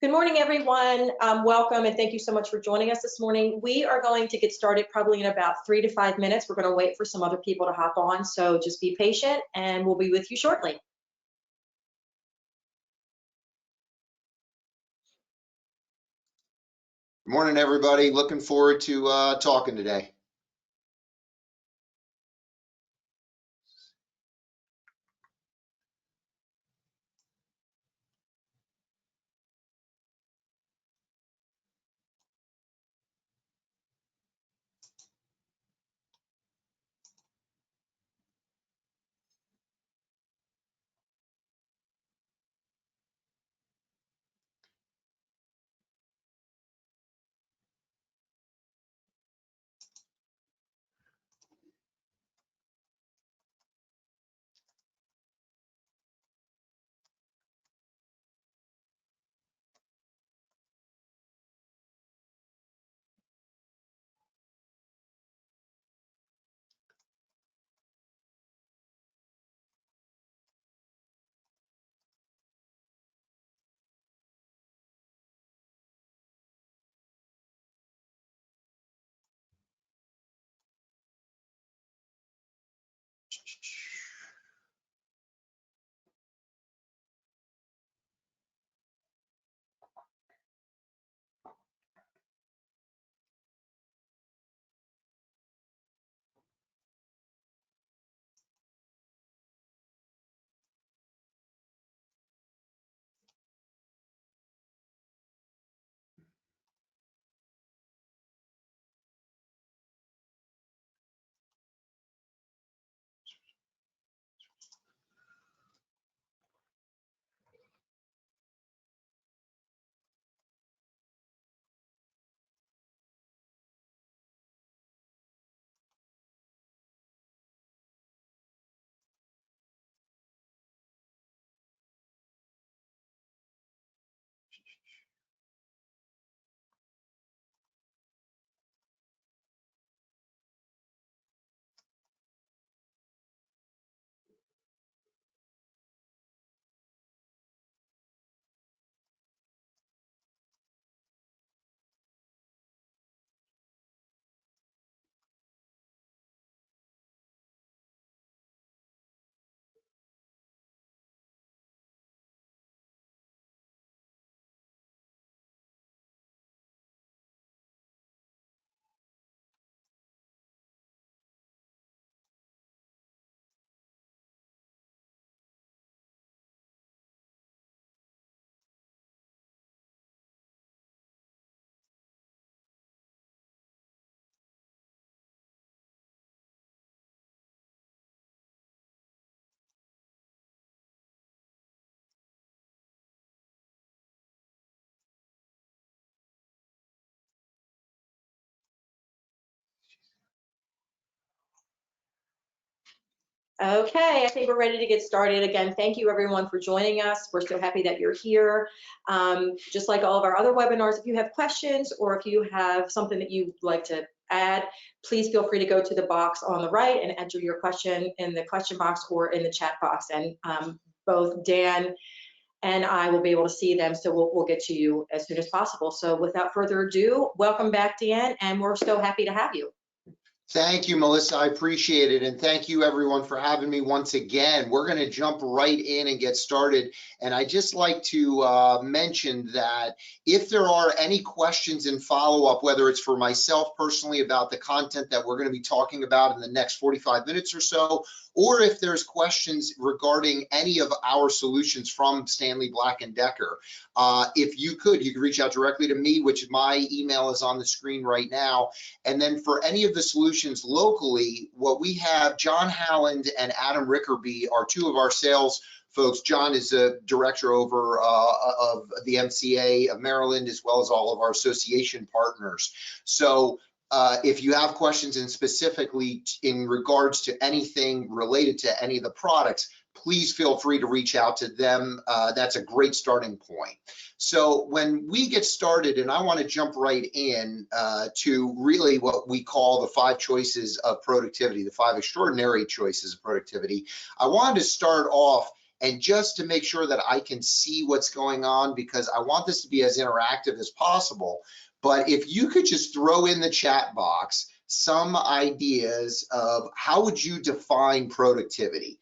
Good morning, everyone. Welcome and thank you so much for joining us this morning. We are going to get started probably in about 3 to 5 minutes. We're going to wait for some other people to hop on, so just be patient and we'll be with you shortly. Good morning, everybody. Looking forward to talking today. Okay, I think we're ready to get started. Again, thank you everyone for joining us. We're so happy that you're here. Just like all of our other webinars, if you have questions or if you have something that you'd like to add, please feel free to go to the box on the right and enter your question in the question box or in the chat box. And both Dan and I will be able to see them, so we'll get to you as soon as possible. So without further ado, welcome back, Dan, and we're so happy to have you. Thank you, Melissa. I appreciate it. And thank you, everyone, for having me once again. We're going to jump right in and get started. And I just like to mention that if there are any questions in follow-up, whether it's for myself personally about the content that we're going to be talking about in the next 45 minutes or so, or if there's questions regarding any of our solutions from Stanley Black & Decker, if you could reach out directly to me, which my email is on the screen right now. And then for any of the solutions locally, what we have, John Howland and Adam Rickerby are two of our sales folks. John is a director over of the MCA of Maryland, as well as all of our association partners. So if you have questions and specifically in regards to anything related to any of the products, please feel free to reach out to them. That's a great starting point. So when we get started, and I want to jump right in to really what we call the 5 choices of productivity, the 5 extraordinary choices of productivity, I wanted to start off and just to make sure that I can see what's going on, because I want this to be as interactive as possible. But if you could just throw in the chat box some ideas of how would you define productivity,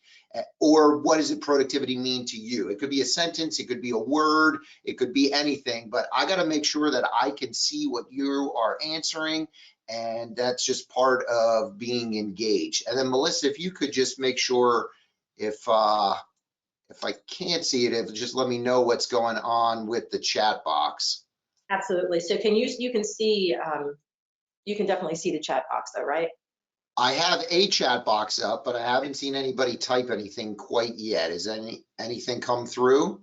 or what does productivity mean to you? It could be a sentence, it could be a word, it could be anything, but I got to make sure that I can see what you are answering, and that's just part of being engaged. And then Melissa, if you could just make sure, if I can't see it, if just let me know what's going on with the chat box. Absolutely. So you can see, you can definitely see the chat box though, right? I have a chat box up, but I haven't seen anybody type anything quite yet. Has anything come through?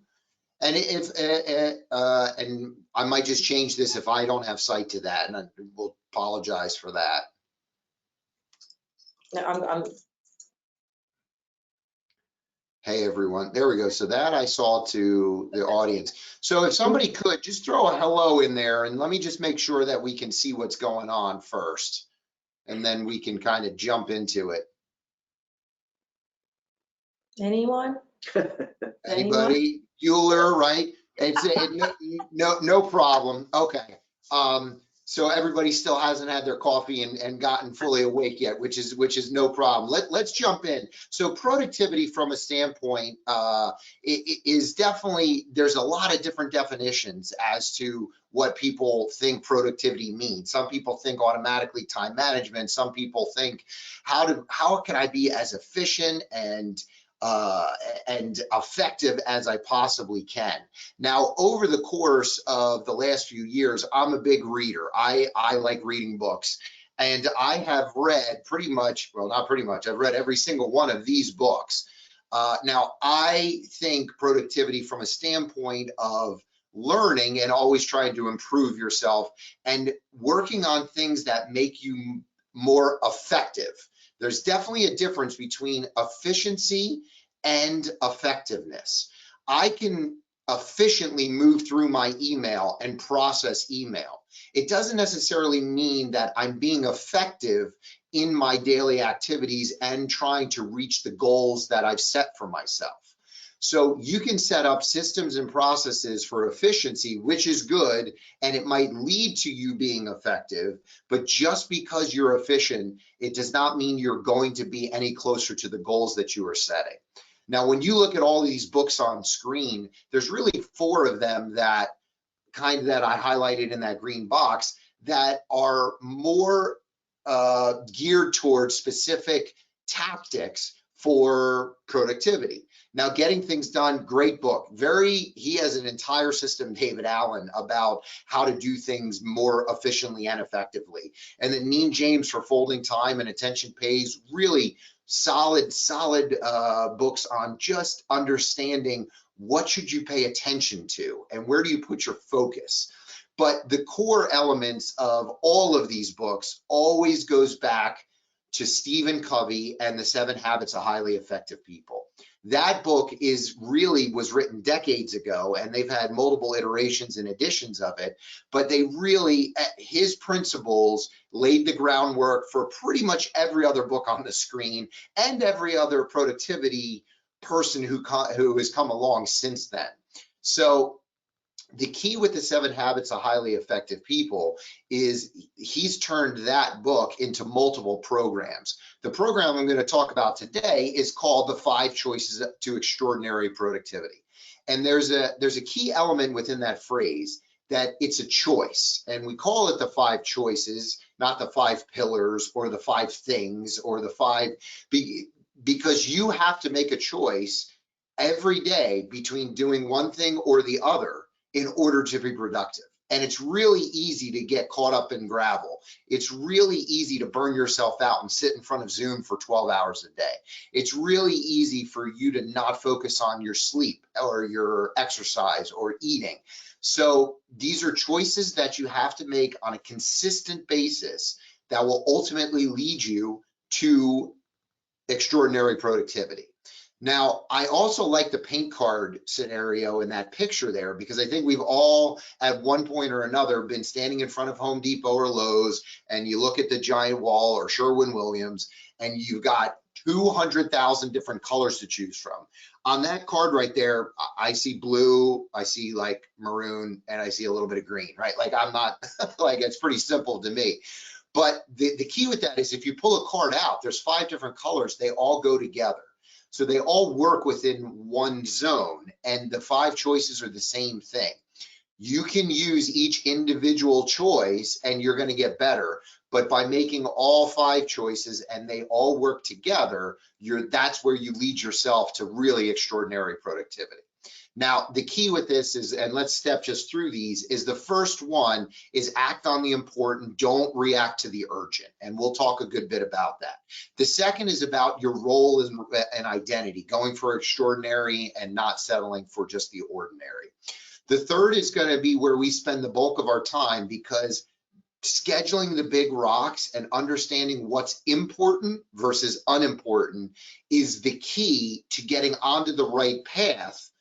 And and I might just change this if I don't have sight to that, and I will apologize for that. No, Hey everyone, there we go. So that I saw to the audience. So if somebody could just throw a hello in there, and let me just make sure that we can see what's going on first, and then we can kind of jump into it. anyone? Anybody? Bueller, right? No problem. Okay. So everybody still hasn't had their coffee and gotten fully awake yet, which is no problem. Let's jump in. So productivity from a standpoint is definitely, there's a lot of different definitions as to what people think productivity means. Some people think automatically time management. Some people think how can I be as efficient and effective as I possibly can. Now, over the course of the last few years, I'm a big reader. I like reading books, and I have read pretty much, well, not pretty much, I've read every single one of these books. Now, I think productivity from a standpoint of learning and always trying to improve yourself and working on things that make you more effective. There's definitely a difference between efficiency and effectiveness. I can efficiently move through my email and process email. It doesn't necessarily mean that I'm being effective in my daily activities and trying to reach the goals that I've set for myself. So you can set up systems and processes for efficiency, which is good, and it might lead to you being effective, but just because you're efficient, it does not mean you're going to be any closer to the goals that you are setting. Now, when you look at all these books on screen, there's really 4 of them that that I highlighted in that green box that are more geared towards specific tactics for productivity. Now, Getting Things Done, great book. He has an entire system, David Allen, about how to do things more efficiently and effectively. And then Neen James for Folding Time and Attention Pays, really solid books on just understanding what should you pay attention to and where do you put your focus. But the core elements of all of these books always goes back to Stephen Covey and the 7 Habits of Highly Effective People. That book was written decades ago, and they've had multiple iterations and editions of it, but his principles laid the groundwork for pretty much every other book on the screen and every other productivity person who has come along since then. So the key with the 7 Habits of Highly Effective People is he's turned that book into multiple programs. The program I'm going to talk about today is called the 5 Choices to Extraordinary Productivity. And there's a key element within that phrase that it's a choice. And we call it the 5 choices, not the 5 pillars or the 5 things or the 5, because you have to make a choice every day between doing one thing or the other in order to be productive. And it's really easy to get caught up in gravel. It's really easy to burn yourself out and sit in front of Zoom for 12 hours a day. It's really easy for you to not focus on your sleep or your exercise or eating. So these are choices that you have to make on a consistent basis that will ultimately lead you to extraordinary productivity. Now, I also like the paint card scenario in that picture there, because I think we've all at one point or another been standing in front of Home Depot or Lowe's, and you look at the giant wall or Sherwin-Williams, and you've got 200,000 different colors to choose from. On that card right there, I see blue, I see like maroon, and I see a little bit of green, right? Like I'm not, like it's pretty simple to me. But the key with that is if you pull a card out, there's 5 different colors, they all go together. So they all work within one zone, and the 5 choices are the same thing. You can use each individual choice and you're going to get better, but by making all 5 choices and they all work together, that's where you lead yourself to really extraordinary productivity. Now, the key with this is, and let's step just through these, is the first one is act on the important, don't react to the urgent. And we'll talk a good bit about that. The second is about your role and identity, going for extraordinary and not settling for just the ordinary. The third is going to be where we spend the bulk of our time, because scheduling the big rocks and understanding what's important versus unimportant is the key to getting onto the right path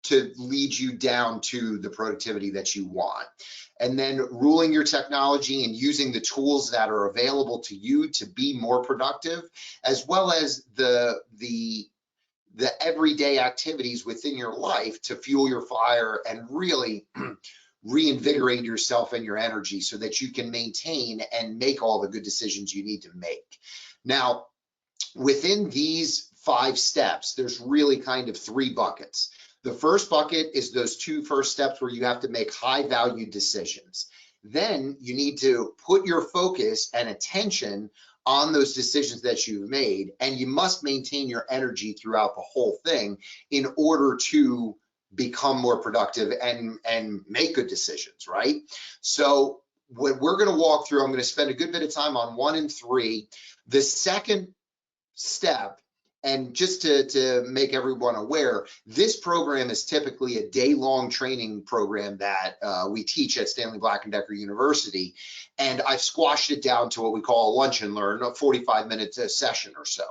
to lead you down to the productivity that you want. And then ruling your technology and using the tools that are available to you to be more productive, as well as the everyday activities within your life to fuel your fire and really reinvigorate yourself and your energy so that you can maintain and make all the good decisions you need to make. Now, within these 5 steps, there's really kind of 3 buckets. The first bucket is those 2 first steps where you have to make high value decisions. Then you need to put your focus and attention on those decisions that you've made, and you must maintain your energy throughout the whole thing in order to become more productive and make good decisions, right? So what we're going to walk through, I'm going to spend a good bit of time on 1 and 3. The second step, and just to make everyone aware, this program is typically a day-long training program that we teach at Stanley Black & Decker University, and I've squashed it down to what we call a lunch and learn, a 45-minute session or so.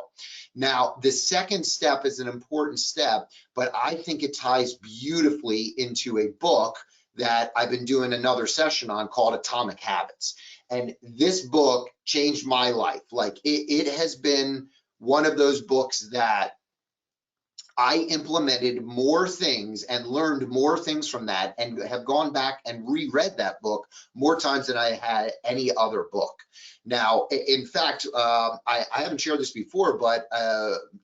Now, the second step is an important step, but I think it ties beautifully into a book that I've been doing another session on called Atomic Habits. And this book changed my life. Like it has been one of those books that I implemented more things and learned more things from that, and have gone back and reread that book more times than I had any other book. Now, in fact, I haven't shared this before, but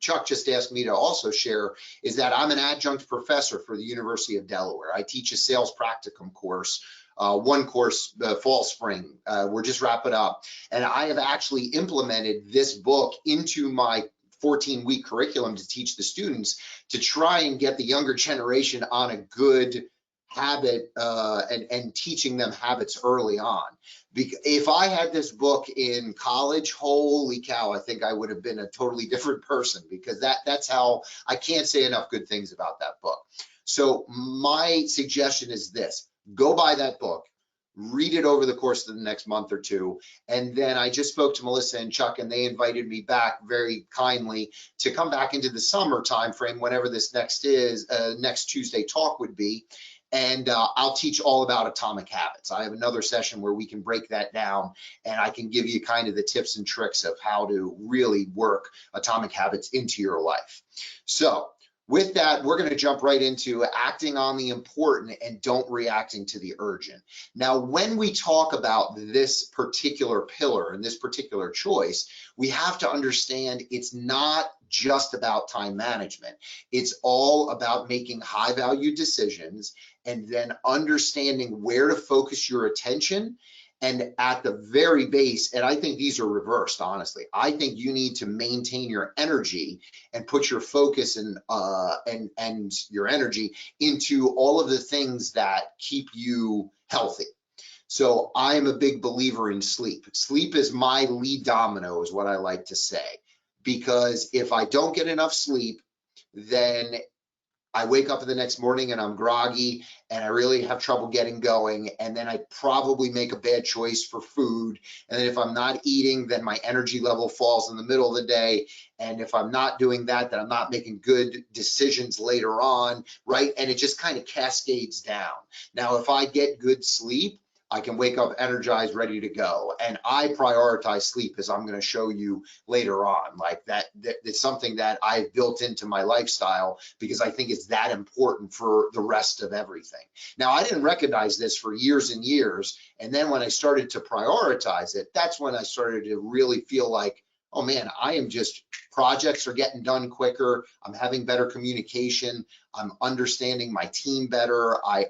Chuck just asked me to also share, is that I'm an adjunct professor for the University of Delaware. I teach a sales practicum course, one course, fall, spring. We're just wrapping up. And I have actually implemented this book into my 14-week curriculum to teach the students to try and get the younger generation on a good habit and teaching them habits early on. If I had this book in college, holy cow, I think I would have been a totally different person, because that's how, I can't say enough good things about that book. So my suggestion is this: go buy that book, read it over the course of the next month or 2. And then I just spoke to Melissa and Chuck, and they invited me back very kindly to come back into the summer time frame, whenever this next Tuesday talk would be. And I'll teach all about Atomic Habits. I have another session where we can break that down, and I can give you kind of the tips and tricks of how to really work Atomic Habits into your life. So with that, we're going to jump right into acting on the important and don't reacting to the urgent. Now, when we talk about this particular pillar and this particular choice, we have to understand it's not just about time management. It's all about making high value decisions and then understanding where to focus your attention. And at the very base, and I think these are reversed, honestly, I think you need to maintain your energy and put your focus and your energy into all of the things that keep you healthy. So I am a big believer in sleep. Sleep is my lead domino, is what I like to say, because if I don't get enough sleep, then I wake up the next morning and I'm groggy and I really have trouble getting going. And then I probably make a bad choice for food. And then if I'm not eating, then my energy level falls in the middle of the day. And if I'm not doing that, then I'm not making good decisions later on, right? And it just kind of cascades down. Now, if I get good sleep, I can wake up energized, ready to go. And I prioritize sleep, as I'm going to show you later on. Like it's something that I've built into my lifestyle because I think it's that important for the rest of everything. Now, I didn't recognize this for years and years. And then when I started to prioritize it, that's when I started to really feel like, oh man, projects are getting done quicker. I'm having better communication. I'm understanding my team better. I'm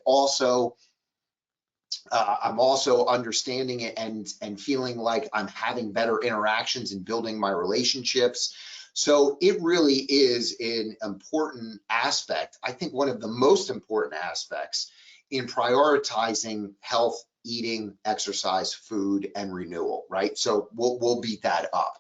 also understanding it and feeling like I'm having better interactions and building my relationships. So it really is an important aspect. I think one of the most important aspects in prioritizing health, eating, exercise, food, and renewal, right? So we'll beat that up.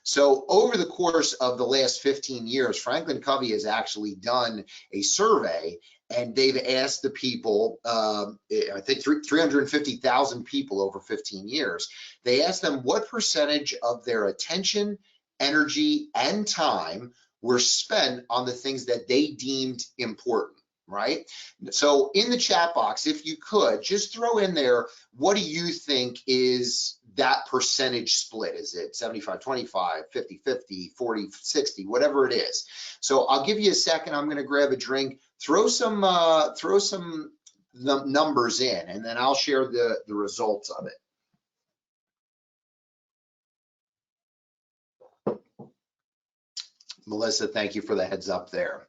So over the course of the last 15 years, Franklin Covey has actually done a survey, and they've asked the people, I think 350,000 people over 15 years. They asked them what percentage of their attention, energy, and time were spent on the things that they deemed important, right? So in the chat box, if you could, just throw in there, what do you think is that percentage split? Is it 75, 25, 50, 50, 40, 60, whatever it is? So I'll give you a second. I'm going to grab a drink, throw some numbers in, and then I'll share the results of it. Melissa, thank you for the heads up there.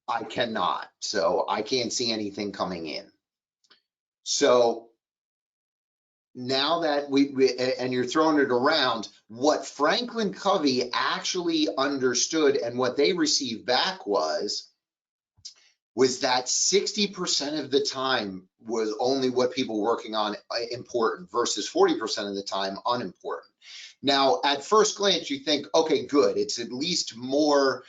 I cannot, so I can't see anything coming in. So now that and you're throwing it around, what Franklin Covey actually understood and what they received back was that 60% of the time was only what people working on important versus 40% of the time unimportant. Now, at first glance, you think, okay, good, it's at least more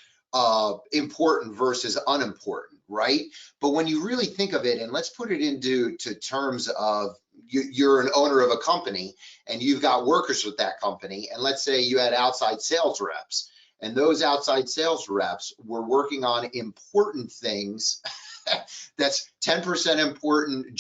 important versus unimportant, right? But when you really think of it, and let's put it into terms of you're an owner of a company and you've got workers with that company, and let's say you had outside sales reps, and those outside sales reps were working on important things. That's 10% important.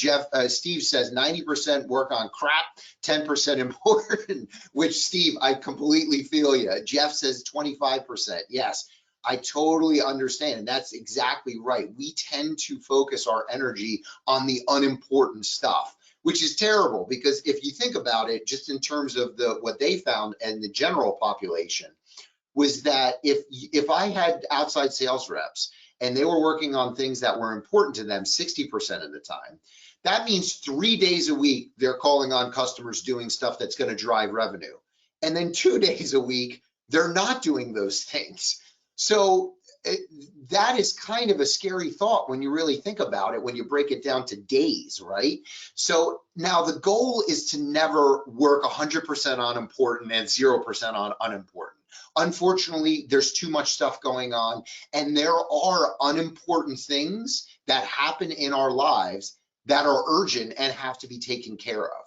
Steve says 90% work on crap, 10% important, which Steve, I completely feel you. Jeff says 25%. Yes, I totally understand. And that's exactly right. We tend to focus our energy on the unimportant stuff, which is terrible, because if you think about it, just in terms of what they found and the general population, was that if I had outside sales reps and they were working on things that were important to them 60% of the time, that means 3 days a week they're calling on customers doing stuff that's going to drive revenue. And then 2 days a week, they're not doing those things. So that is kind of a scary thought when you really think about it, when you break it down to days, right? So now the goal is to never work 100% on important and 0% on unimportant. Unfortunately, there's too much stuff going on, and there are unimportant things that happen in our lives that are urgent and have to be taken care of.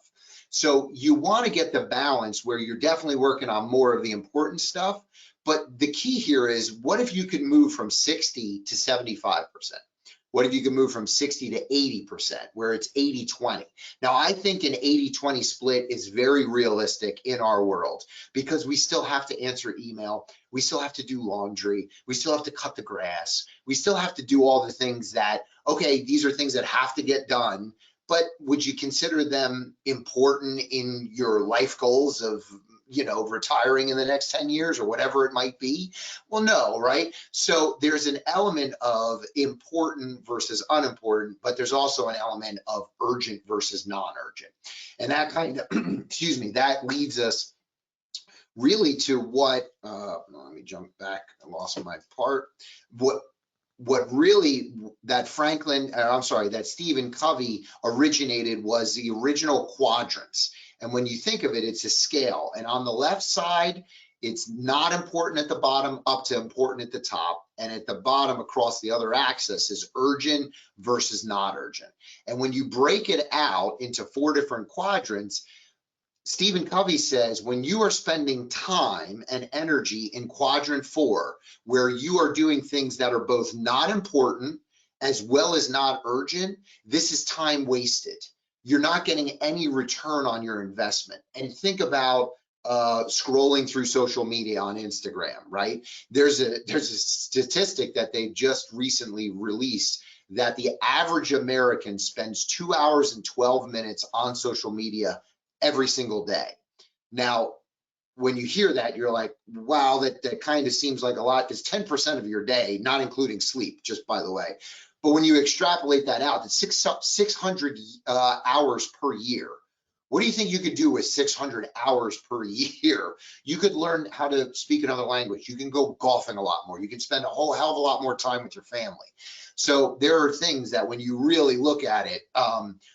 So you want to get the balance where you're definitely working on more of the important stuff. But the key here is, what if you could move from 60 to 75%? What if you can move from 60 to 80%, where it's 80-20? Now, I think an 80-20 split is very realistic in our world, because we still have to answer email. We still have to do laundry. We still have to cut the grass. We still have to do all the things that, okay, these are things that have to get done, but would you consider them important in your life goals of, retiring in the next 10 years or whatever it might be? Well, no, right? So there's an element of important versus unimportant, but there's also an element of urgent versus non-urgent. And that kind of, excuse me, that leads us really to what, let me jump back, I lost my part. What really that Stephen Covey originated was the original quadrants. And when you think of it, it's a scale. And on the left side, it's not important at the bottom up to important at the top. And at the bottom across the other axis is urgent versus not urgent. And when you break it out into 4 different quadrants, Stephen Covey says when you are spending time and energy in quadrant 4, where you are doing things that are both not important as well as not urgent, this is time wasted. you're not getting any return on your investment. And think about scrolling through social media on Instagram, right? There's a statistic that they just recently released that the average American spends 2 hours and 12 minutes on social media every single day. Now, when you hear that, you're like, wow, that kind of seems like a lot, because 10% of your day, not including sleep, just by the way. But when you extrapolate that out, it's 600 hours per year. What do you think you could do with 600 hours per year? You could learn how to speak another language. You can go golfing a lot more. You can spend a whole hell of a lot more time with your family. So there are things that when you really look at it,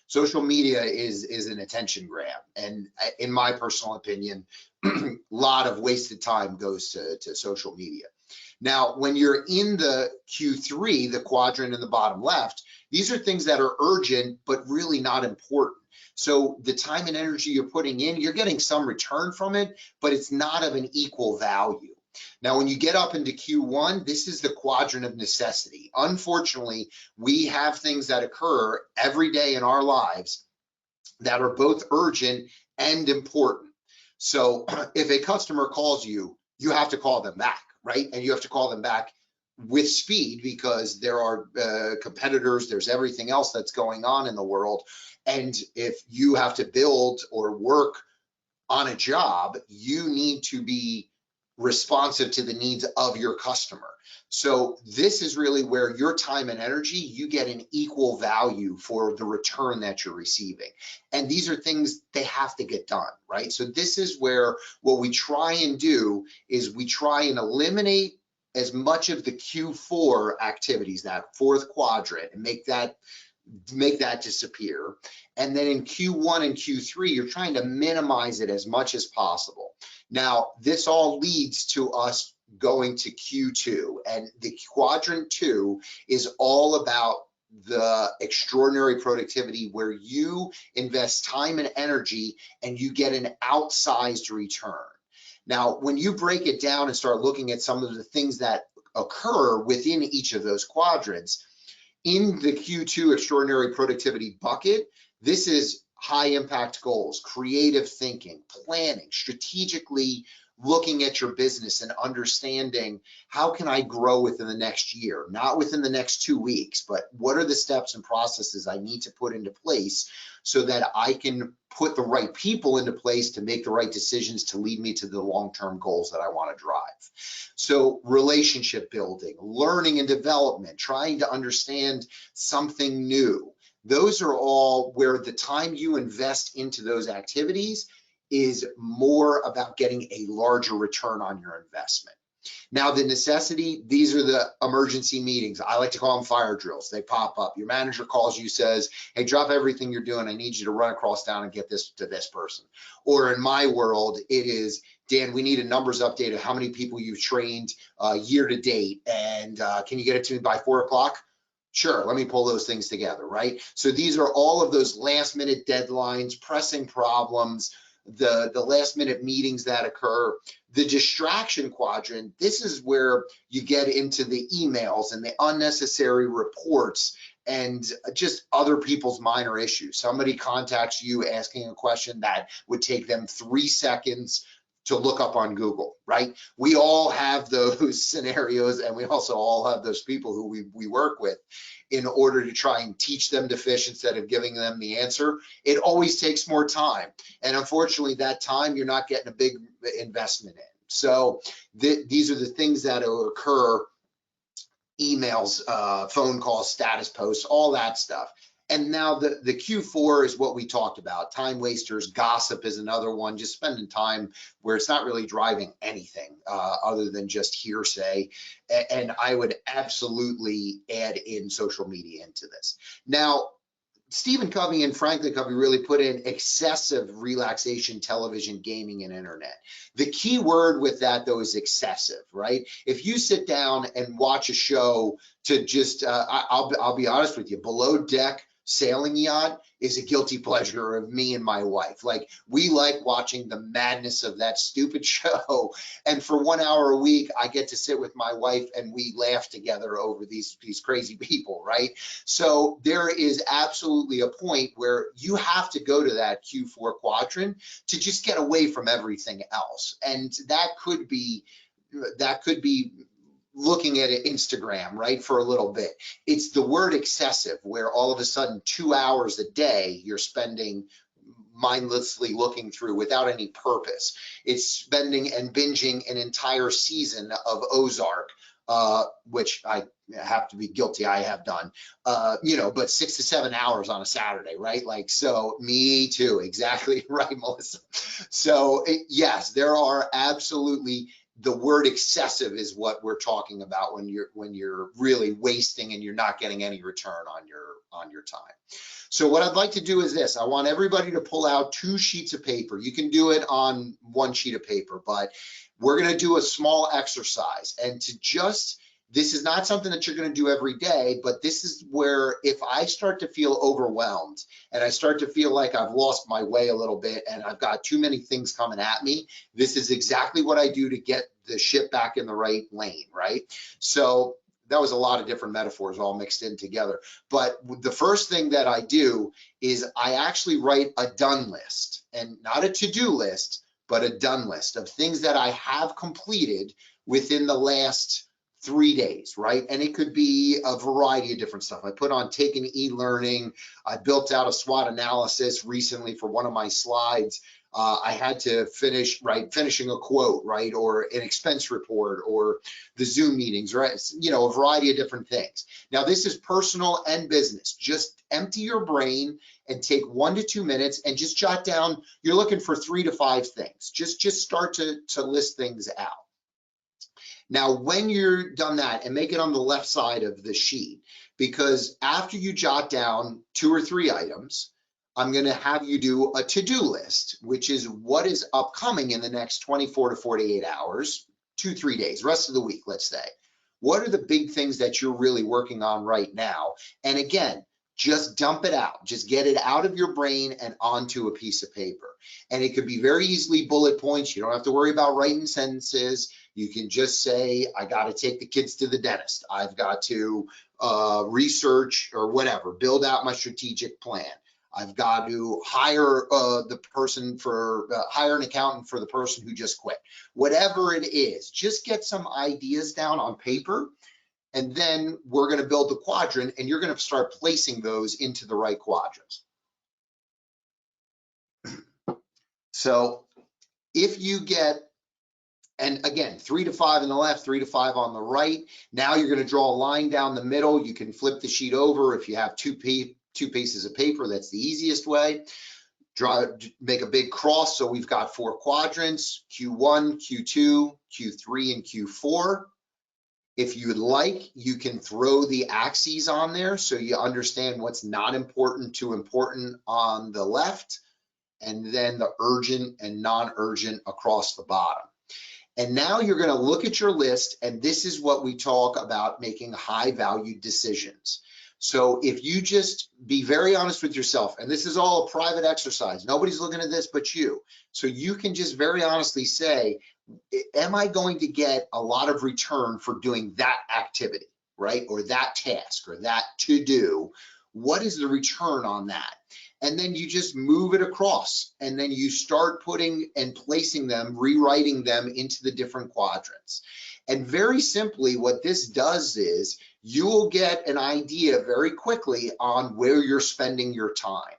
social media is an attention grab. And in my personal opinion, a lot of wasted time goes to social media. Now, when you're in the Q3, the quadrant in the bottom left, these are things that are urgent, but really not important. So the time and energy you're putting in, you're getting some return from it, but it's not of an equal value. Now, when you get up into Q1, this is the quadrant of necessity. Unfortunately, we have things that occur every day in our lives that are both urgent and important. So if a customer calls you, you have to call them back, right? And you have to call them back with speed, because there are competitors, there's everything else that's going on in the world. And if you have to build or work on a job, you need to be responsive to the needs of your customer. So this is really where your time and energy, you get an equal value for the return that you're receiving. And these are things they have to get done, right? So this is where what we try and do is we try and eliminate as much of the Q4 activities, that fourth quadrant, and make that disappear. And then in Q1 and Q3, you're trying to minimize it as much as possible. Now, this all leads to us going to Q2, and the quadrant 2 is all about the extraordinary productivity, where you invest time and energy and you get an outsized return. Now, when you break it down and start looking at some of the things that occur within each of those quadrants, in the Q2 extraordinary productivity bucket, this is high impact goals, creative thinking, planning, strategically looking at your business and understanding, how can I grow within the next year, not within the next 2 weeks, but what are the steps and processes I need to put into place so that I can put the right people into place to make the right decisions to lead me to the long-term goals that I want to drive. So relationship building, learning and development, trying to understand something new. Those are all where the time you invest into those activities is more about getting a larger return on your investment. Now, the necessity, these are the emergency meetings. I like to call them fire drills. They pop up. Your manager calls you, says, hey, drop everything you're doing. I need you to run across town and get this to this person. Or in my world, it is, Dan, we need a numbers update of how many people you've trained year to date. And can you get it to me by 4 o'clock? Sure, let me pull those things together, right? So these are all of those last minute deadlines, pressing problems, the last minute meetings that occur. The distraction quadrant, this is where you get into the emails and the unnecessary reports and just other people's minor issues. Somebody contacts you asking a question that would take them 3 seconds to look up on Google, right? We all have those scenarios, and we also all have those people who we work with in order to try and teach them to fish instead of giving them the answer. It always takes more time. And unfortunately, that time you're not getting a big investment in. So these are the things that occur: emails, phone calls, status posts, all that stuff. And now the Q4 is what we talked about. Time wasters, gossip is another one, just spending time where it's not really driving anything other than just hearsay. And I would absolutely add in social media into this. Now, Stephen Covey and Franklin Covey really put in excessive relaxation, television, gaming, and internet. The key word with that, though, is excessive, right? If you sit down and watch a show to just, I'll be honest with you, Below Deck sailing yacht is a guilty pleasure of me and my wife. Like, we like watching the madness of that stupid show. And for 1 hour a week, I get to sit with my wife and we laugh together over these crazy people, right? So there is absolutely a point where you have to go to that Q4 quadrant to just get away from everything else. And that could be looking at Instagram, right, for a little bit. It's the word excessive, where all of a sudden 2 hours a day you're spending mindlessly looking through without any purpose. It's spending and binging an entire season of Ozark, which I have to be guilty, I have done, but 6 to 7 hours on a Saturday, right? Like, so me too, exactly right, Melissa. So yes, there are absolutely, the word excessive is what we're talking about when you're really wasting and you're not getting any return on your time. So what I'd like to do is this. I want everybody to pull out 2 sheets of paper. You can do it on 1 sheet of paper, but we're going to do a small exercise. And this is not something that you're going to do every day, but this is where, if I start to feel overwhelmed and I start to feel like I've lost my way a little bit and I've got too many things coming at me, this is exactly what I do to get the ship back in the right lane, right? So that was a lot of different metaphors all mixed in together. But the first thing that I do is I actually write a done list, and not a to-do list, but a done list of things that I have completed within the last 3 days, right? And it could be a variety of different stuff. I put on taking e-learning. I built out a SWOT analysis recently for one of my slides. I had to finishing a quote, right? Or an expense report, or the Zoom meetings, right? A variety of different things. Now, this is personal and business. Just empty your brain and take 1 to 2 minutes and just jot down, you're looking for 3 to 5 things. Just start to list things out. Now, when you're done that, and make it on the left side of the sheet, because after you jot down 2 or 3 items, I'm going to have you do a to-do list, which is what is upcoming in the next 24 to 48 hours, 2-3 days, rest of the week, let's say. What are the big things that you're really working on right now? And again, just dump it out. Just get it out of your brain and onto a piece of paper. And it could be very easily bullet points. You don't have to worry about writing sentences. You can just say, I got to take the kids to the dentist. I've got to research or whatever, build out my strategic plan. I've got to hire hire an accountant for the person who just quit. Whatever it is, just get some ideas down on paper, and then we're going to build the quadrant, and you're going to start placing those into the right quadrants. So if you get, and again, 3 to 5 on the left, 3 to 5 on the right, now you're going to draw a line down the middle. You can flip the sheet over if you have two pieces of paper. That's the easiest way. Make a big cross. So we've got 4 quadrants: Q1, Q2, Q3, and Q4. If you would like, you can throw the axes on there so you understand what's not important to important on the left, and then the urgent and non-urgent across the bottom. And now you're going to look at your list, and this is what we talk about making high value decisions. So if you just be very honest with yourself, and this is all a private exercise, nobody's looking at this but you. So you can just very honestly say, am I going to get a lot of return for doing that activity, right? Or that task, or that to do? What is the return on that? And then you just move it across, and then you start putting and placing them, rewriting them into the different quadrants. And very simply, what this does is you will get an idea very quickly on where you're spending your time.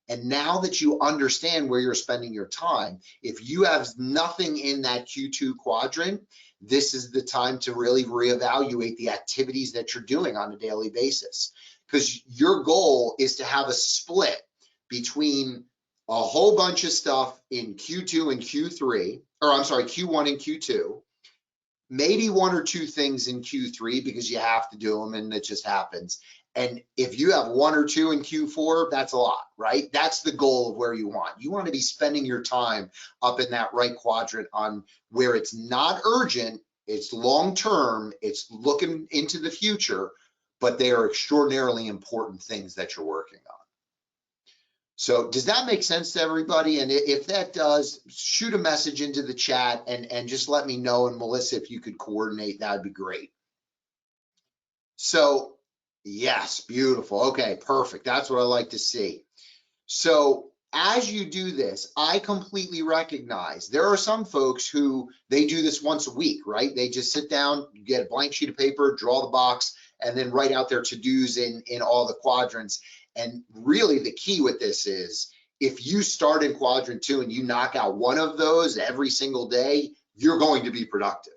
And now that you understand where you're spending your time, if you have nothing in that Q2 quadrant, this is the time to really reevaluate the activities that you're doing on a daily basis. Because your goal is to have a split between a whole bunch of stuff in Q2 and Q3, or I'm sorry, Q1 and Q2, maybe 1 or 2 things in Q3 because you have to do them and it just happens. And if you have 1 or 2 in Q4, that's a lot, right? That's the goal of where you want. You want to be spending your time up in that right quadrant on where it's not urgent, it's long-term, it's looking into the future, but they are extraordinarily important things that you're working on. So does that make sense to everybody? And if that does, shoot a message into the chat and just let me know. And Melissa, if you could coordinate, that'd be great. So yes, beautiful. Okay, perfect. That's what I like to see. So as you do this, I completely recognize there are some folks who they do this once a week, right? They just sit down, get a blank sheet of paper, draw the box, and then write out their to-dos in all the quadrants. And really the key with this is if you start in quadrant 2 and you knock out one of those every single day, you're going to be productive.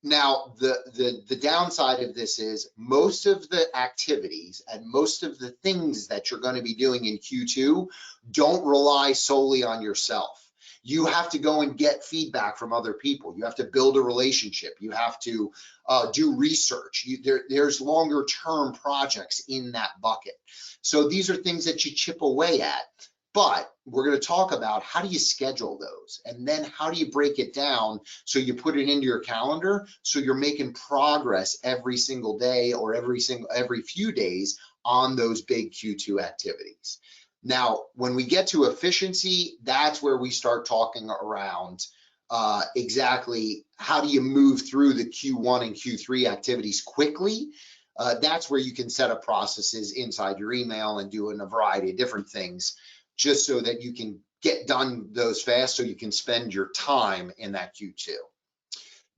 Now, the downside of this is most of the activities and most of the things that you're going to be doing in Q2 don't rely solely on yourself. You have to go and get feedback from other people. You have to build a relationship. You have to do research. There's longer term projects in that bucket. So these are things that you chip away at. But we're going to talk about how do you schedule those, and then how do you break it down so you put it into your calendar so you're making progress every single day or every few days on those big Q2 activities. Now, when we get to efficiency, that's where we start talking around exactly how do you move through the Q1 and Q3 activities quickly. That's where you can set up processes inside your email and doing a variety of different things, just so that you can get done those fast so you can spend your time in that Q2.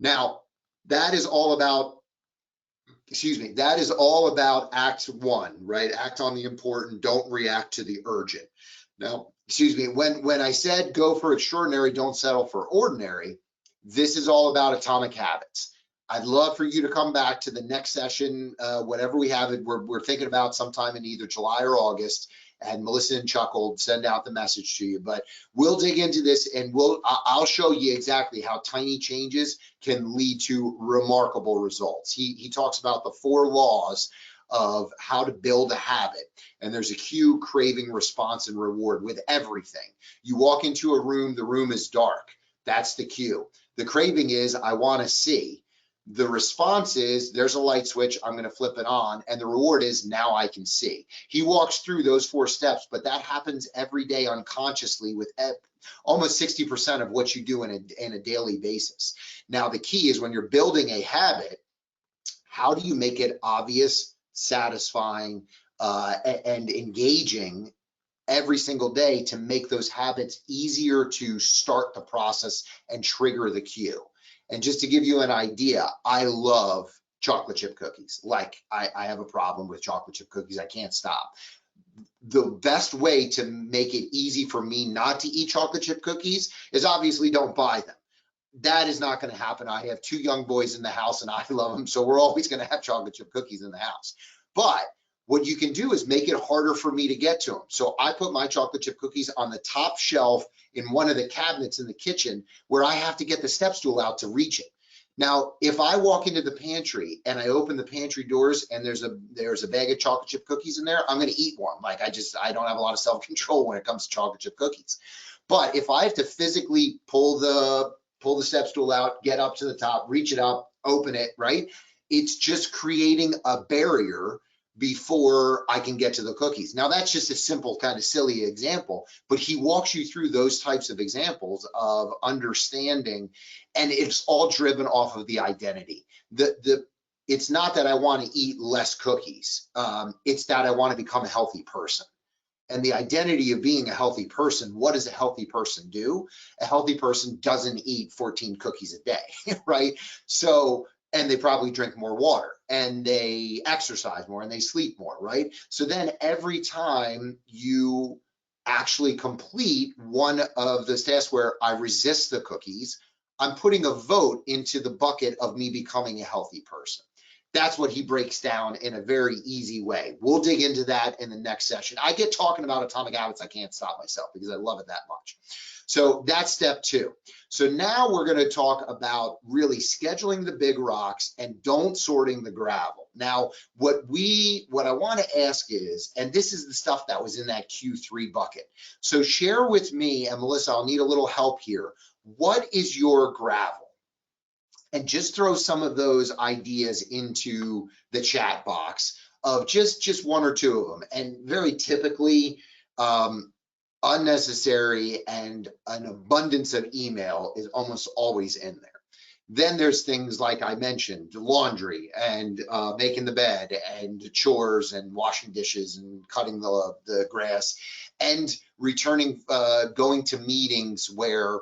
Now, that is all about, that is all about Act 1, right? Act on the important, don't react to the urgent. Now, when I said go for extraordinary, don't settle for ordinary, this is all about atomic habits. I'd love for you to come back to the next session, whatever we have it, we're thinking about sometime in either July or August, and Melissa and Chuck will send out the message to you. But we'll dig into this and I'll show you exactly how tiny changes can lead to remarkable results. He talks about the 4 laws of how to build a habit. And there's a cue, craving, response, and reward with everything. You walk into a room, the room is dark. That's the cue. The craving is, I want to see. The response is, there's a light switch, I'm going to flip it on, and the reward is, now I can see. He walks through those 4 steps, but that happens every day unconsciously with almost 60% of what you do in a daily basis. Now, the key is when you're building a habit, how do you make it obvious, satisfying, and engaging every single day to make those habits easier to start the process and trigger the cue? And just to give you an idea, I love chocolate chip cookies. Like I have a problem with chocolate chip cookies. I can't stop. The best way to make it easy for me not to eat chocolate chip cookies is obviously don't buy them. That is not going to happen. I have 2 young boys in the house and I love them. So we're always going to have chocolate chip cookies in the house. But what you can do is make it harder for me to get to them. So I put my chocolate chip cookies on the top shelf in one of the cabinets in the kitchen where I have to get the step stool out to reach it. Now, if I walk into the pantry and I open the pantry doors and there's a bag of chocolate chip cookies in there, I'm going to eat one. Like I don't have a lot of self-control when it comes to chocolate chip cookies. But if I have to physically pull the step stool out, get up to the top, reach it up, open it, right? It's just creating a barrier before I can get to the cookies. Now that's just a simple kind of silly example, but he walks you through those types of examples of understanding, and it's all driven off of the identity. It's not that I want to eat less cookies. It's that I want to become a healthy person. And the identity of being a healthy person, what does a healthy person do? A healthy person doesn't eat 14 cookies a day, right? So, and they probably drink more water and they exercise more and they sleep more, right? So then every time you actually complete one of those tasks where I resist the cookies, I'm putting a vote into the bucket of me becoming a healthy person. That's what he breaks down in a very easy way. We'll dig into that in the next session. I get talking about atomic habits, I can't stop myself because I love it that much. So that's step 2. So now we're going to talk about really scheduling the big rocks and don't sorting the gravel. Now, what I want to ask is, and this is the stuff that was in that Q3 bucket. So share with me, and Melissa, I'll need a little help here. What is your gravel? and just throw some of those ideas into the chat box of just one or two of them. And very typically, unnecessary and an abundance of email is almost always in there. Then there's things like I mentioned, laundry and making the bed and chores and washing dishes and cutting the grass and returning, going to meetings where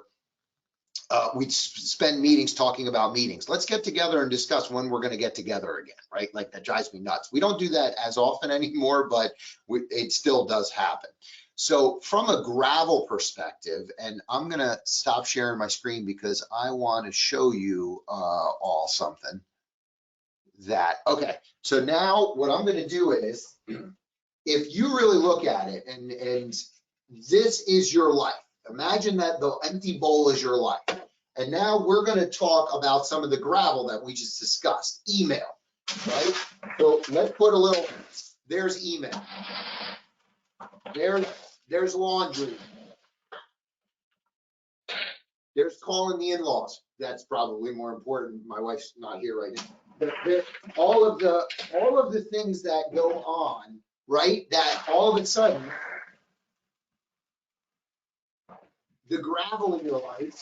we spend meetings talking about meetings. Let's get together and discuss when we're going to get together again, right? Like that drives me nuts. We don't do that as often anymore, but it still does happen. So from a Gravel perspective, and I'm going to stop sharing my screen because I want to show you all something that, okay. So now what I'm going to do is, if you really look at it and this is your life, imagine that the empty bowl is your life. And now we're going to talk about some of the Gravel that we just discussed. Email, right? So let's put a little, there's email. There's laundry. There's calling the in-laws. That's probably more important. My wife's not here right now. But all of the things that go on, right? That all of a sudden, the Gravel in your life,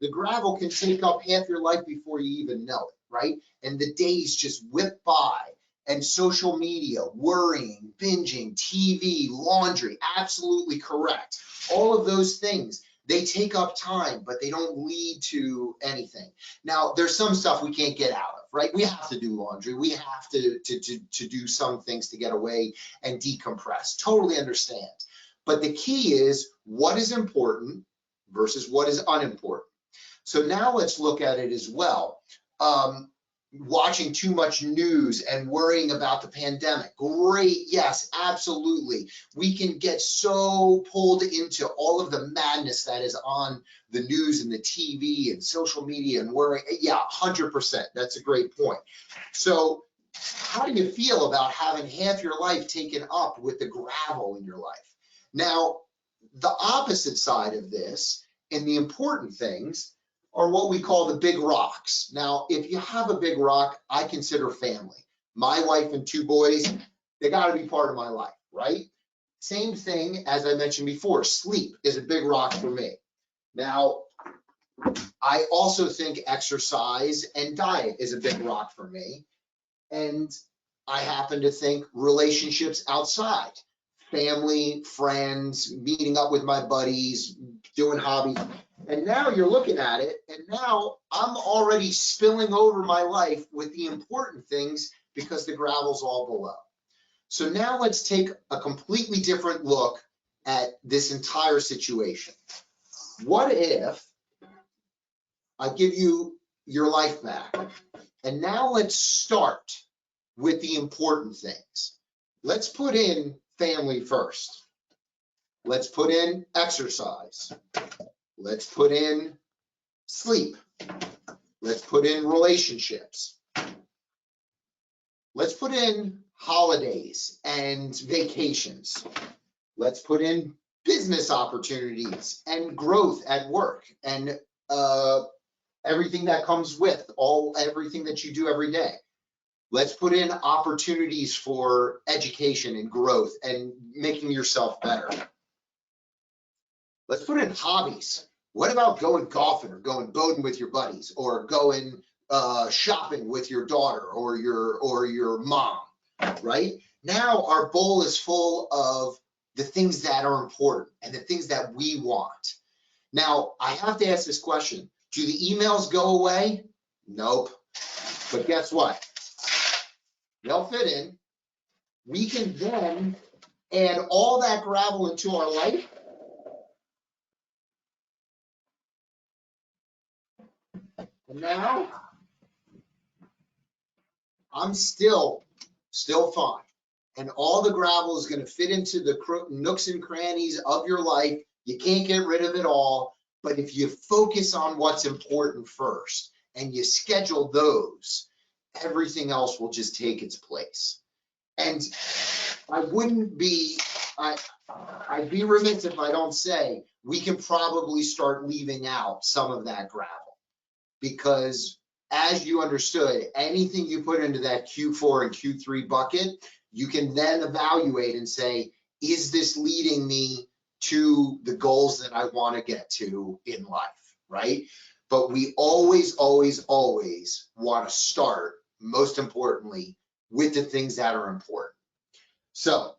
the Gravel can take up half your life before you even know it, right? And the days just whip by. And social media, worrying, binging, TV, laundry, absolutely correct. All of those things, they take up time, but they don't lead to anything. Now, there's some stuff we can't get out of, right? We have to do laundry. We have to do some things to get away and decompress. Totally understand. But the key is what is important versus what is unimportant. So now let's look at it as well. Watching too much news and worrying about the pandemic. Great, yes, absolutely. We can get so pulled into all of the madness that is on the news and the TV and social media and worrying. Yeah, 100%. That's a great point. So how do you feel about having half your life taken up with the Gravel in your life? Now, the opposite side of this and the important things are what we call the big rocks. Now, if you have a big rock, I consider family. My wife and two boys, they gotta be part of my life, right? Same thing as I mentioned before, sleep is a big rock for me. Now, I also think exercise and diet is a big rock for me. And I happen to think relationships outside, family, friends, meeting up with my buddies, doing hobbies. And now you're looking at it, and now I'm already spilling over my life with the important things because the Gravel's all below. So now let's take a completely different look at this entire situation. What if I give you your life back? And now let's start with the important things. Let's put in family first. Let's put in exercise. Let's put in sleep. Let's put in relationships. Let's put in holidays and vacations. Let's put in business opportunities and growth at work and everything that comes with everything that you do every day. Let's put in opportunities for education and growth and making yourself better. Let's put in hobbies. What about going golfing or going boating with your buddies or going shopping with your daughter or your mom, right? Now our bowl is full of the things that are important and the things that we want. Now, I have to ask this question. Do the emails go away? Nope. But guess what? They'll fit in. We can then add all that Gravel into our life. And now I'm still fine. And all the Gravel is going to fit into the nooks and crannies of your life. You can't get rid of it all. But if you focus on what's important first and you schedule those, everything else will just take its place. And I wouldn't be I'd be remiss if I don't say, we can probably start leaving out some of that gravel. Because as you understood, anything you put into that Q4 and Q3 bucket, you can then evaluate and say, is this leading me to the goals that I want to get to in life, right? But we always, always, always want to start, most importantly, with the things that are important. So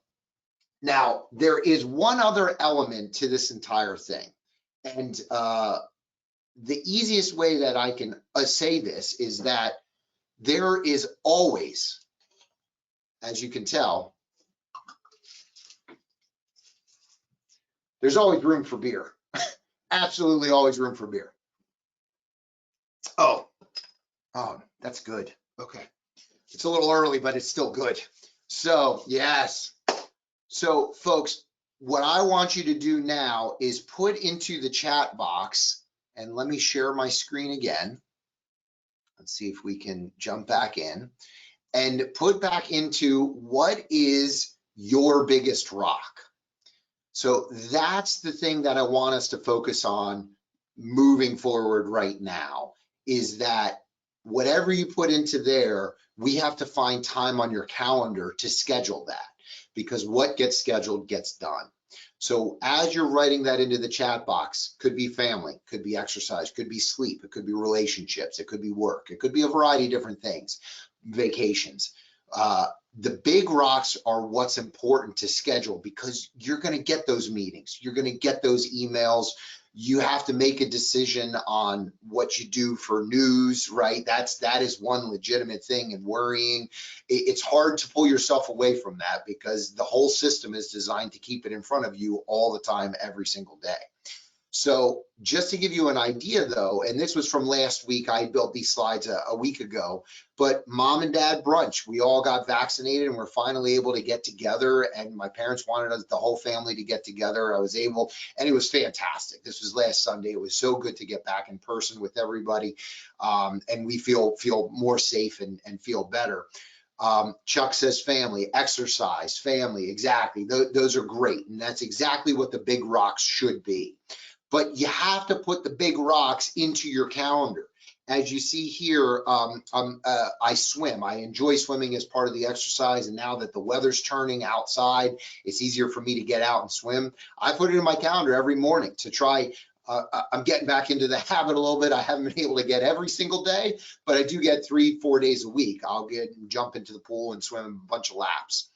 now there is one other element to this entire thing. And the easiest way that I can say this is that there is always, as you can tell, there's always room for beer. Absolutely always room for beer. Oh, that's good. Okay. It's a little early, but it's still good. So, yes. So, folks, what I want you to do now is put into the chat box, and let me share my screen again. Let's see if we can jump back in and put back into what is your biggest rock. So that's the thing that I want us to focus on moving forward right now, is that whatever you put into there, we have to find time on your calendar to schedule that, because what gets scheduled gets done. So as you're writing that into the chat box, could be family, could be exercise, could be sleep, it could be relationships, it could be work, it could be a variety of different things, vacations. The big rocks are what's important to schedule, because you're going to get those meetings, you're going to get those emails. You have to make a decision on what you do for news, right? That is one legitimate thing, and worrying. It's hard to pull yourself away from that, because the whole system is designed to keep it in front of you all the time, every single day. So just to give you an idea though, and this was from last week, I built these slides a week ago, but mom and dad brunch, we all got vaccinated and we're finally able to get together, and my parents wanted us, the whole family, to get together. I was able, and it was fantastic. This was last Sunday. It was so good to get back in person with everybody. And we feel more safe and feel better. Chuck says family, exercise, family, exactly. Those are great. And that's exactly what the big rocks should be. But you have to put the big rocks into your calendar. As you see here, I swim. I enjoy swimming as part of the exercise. And now that the weather's turning outside, it's easier for me to get out and swim. I put it in my calendar every morning to try. I'm getting back into the habit a little bit. I haven't been able to get every single day, but I do get 3-4 days a week. I'll jump into the pool and swim a bunch of laps.